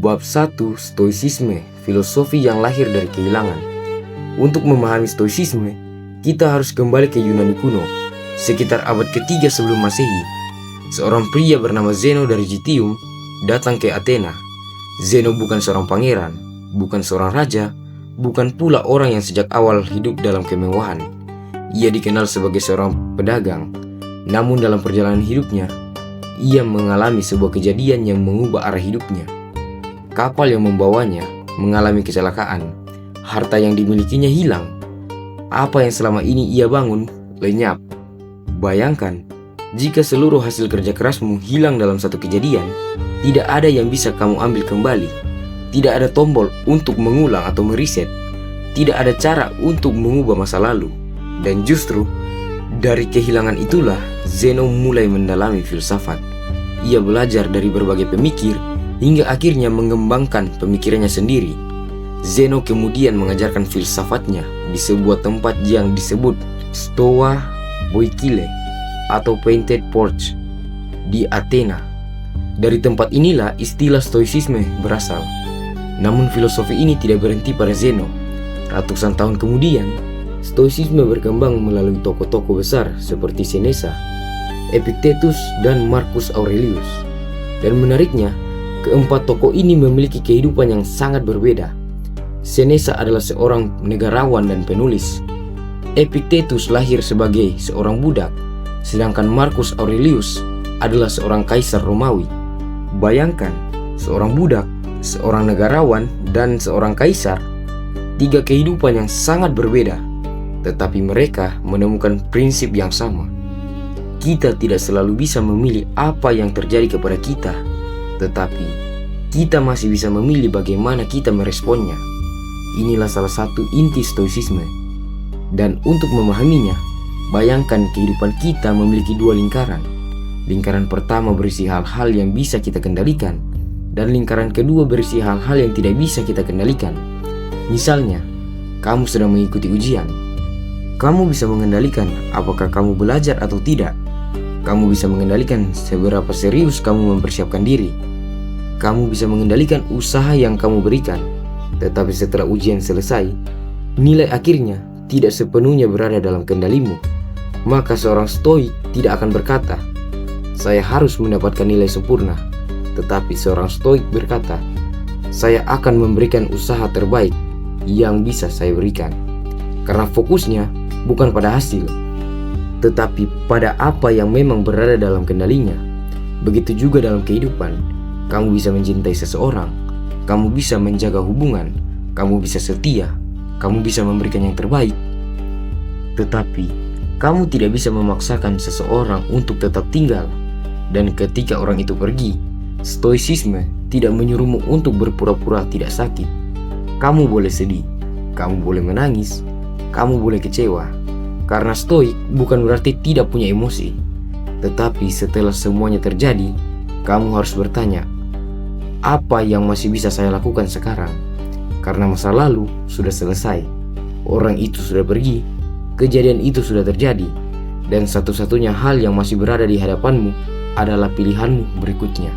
Bab 1. Stoicisme, filosofi yang lahir dari kehilangan. Untuk memahami stoicisme, kita harus kembali ke Yunani kuno, sekitar abad ketiga sebelum Masehi. Seorang pria bernama Zeno dari Gitium datang ke Athena. Zeno bukan seorang pangeran, bukan seorang raja, bukan pula orang yang sejak awal hidup dalam kemewahan. Ia dikenal sebagai seorang pedagang, namun dalam perjalanan hidupnya, ia mengalami sebuah kejadian yang mengubah arah hidupnya. Kapal yang membawanya mengalami kecelakaan, harta yang dimilikinya hilang. Apa yang selama ini ia bangun lenyap. Bayangkan, jika seluruh hasil kerja kerasmu hilang dalam satu kejadian, tidak ada yang bisa kamu ambil kembali. Tidak ada tombol untuk mengulang atau mereset. Tidak ada cara untuk mengubah masa lalu. Dan justru, dari kehilangan itulah Zeno mulai mendalami filsafat. Ia belajar dari berbagai pemikir hingga akhirnya mengembangkan pemikirannya sendiri. Zeno kemudian mengajarkan filsafatnya di sebuah tempat yang disebut Stoa Boikile atau Painted Porch di Athena. Dari tempat inilah istilah stoicisme berasal. Namun filosofi ini tidak berhenti pada Zeno. Ratusan tahun kemudian, stoicisme berkembang melalui tokoh-tokoh besar seperti Seneca, Epictetus, dan Marcus Aurelius. Dan menariknya, keempat tokoh ini memiliki kehidupan yang sangat berbeda. Seneca adalah seorang negarawan dan penulis. Epictetus lahir sebagai seorang budak, sedangkan Marcus Aurelius adalah seorang kaisar Romawi. Bayangkan, seorang budak, seorang negarawan, dan seorang kaisar. Tiga kehidupan yang sangat berbeda, tetapi mereka menemukan prinsip yang sama. Kita tidak selalu bisa memilih apa yang terjadi kepada kita, tetapi kita masih bisa memilih bagaimana kita meresponnya. Inilah salah satu inti stoicisme. Dan untuk memahaminya, bayangkan kehidupan kita memiliki dua lingkaran. Lingkaran pertama berisi hal-hal yang bisa kita kendalikan, dan lingkaran kedua berisi hal-hal yang tidak bisa kita kendalikan. Misalnya, kamu sedang mengikuti ujian. Kamu bisa mengendalikan apakah kamu belajar atau tidak. Kamu bisa mengendalikan seberapa serius kamu mempersiapkan diri. Kamu bisa mengendalikan usaha yang kamu berikan. Tetapi setelah ujian selesai, nilai akhirnya tidak sepenuhnya berada dalam kendalimu. Maka seorang stoik tidak akan berkata, "Saya harus mendapatkan nilai sempurna." Tetapi seorang stoik berkata, "Saya akan memberikan usaha terbaik yang bisa saya berikan." Karena fokusnya bukan pada hasil, tetapi pada apa yang memang berada dalam kendalinya. Begitu juga dalam kehidupan. Kamu bisa mencintai seseorang, kamu bisa menjaga hubungan, kamu bisa setia, kamu bisa memberikan yang terbaik. Tetapi kamu tidak bisa memaksakan seseorang untuk tetap tinggal. Dan ketika orang itu pergi, stoicisme tidak menyuruhmu untuk berpura-pura tidak sakit. Kamu boleh sedih, kamu boleh menangis, kamu boleh kecewa. Karena stoik bukan berarti tidak punya emosi. Tetapi setelah semuanya terjadi, kamu harus bertanya, apa yang masih bisa saya lakukan sekarang? Karena masa lalu sudah selesai. Orang itu sudah pergi, kejadian itu sudah terjadi, dan satu-satunya hal yang masih berada di hadapanmu adalah pilihanmu berikutnya.